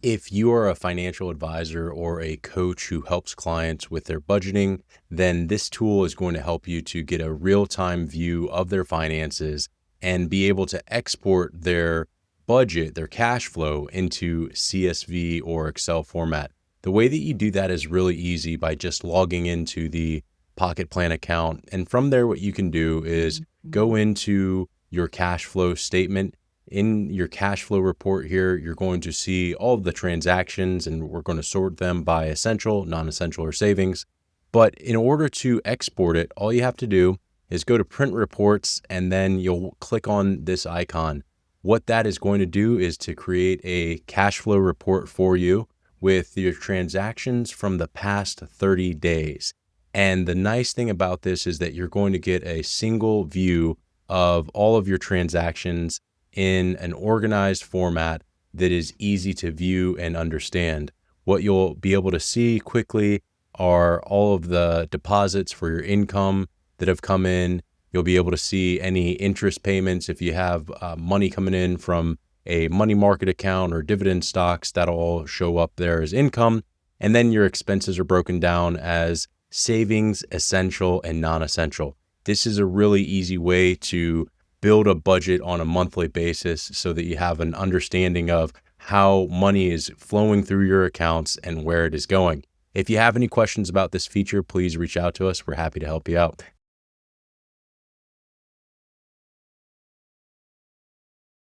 If you are a financial advisor or a coach who helps clients with their budgeting, then this tool is going to help you to get a real-time view of their finances and be able to export their budget, their cash flow into CSV or Excel format. The way that you do that is really easy by just logging into the Pocket Plan account. And from there, what you can do is go into your cash flow statement. In your cash flow report here, you're going to see all of the transactions, and we're going to sort them by essential, non-essential, or savings. But in order to export it, all you have to do is go to print reports, and then you'll click on this icon. What that is going to do is to create a cash flow report for you with your transactions from the past 30 days. And the nice thing about this is that you're going to get a single view of all of your transactions in an organized format that is easy to view and understand. What you'll be able to see quickly are all of the deposits for your income that have come in. You'll be able to see any interest payments. If you have money coming in from a money market account or dividend stocks, that'll all show up there as income. And then your expenses are broken down as savings, essential, and non-essential. This is a really easy way to build a budget on a monthly basis so that you have an understanding of how money is flowing through your accounts and where it is going. If you have any questions about this feature, please reach out to us. We're happy to help you out.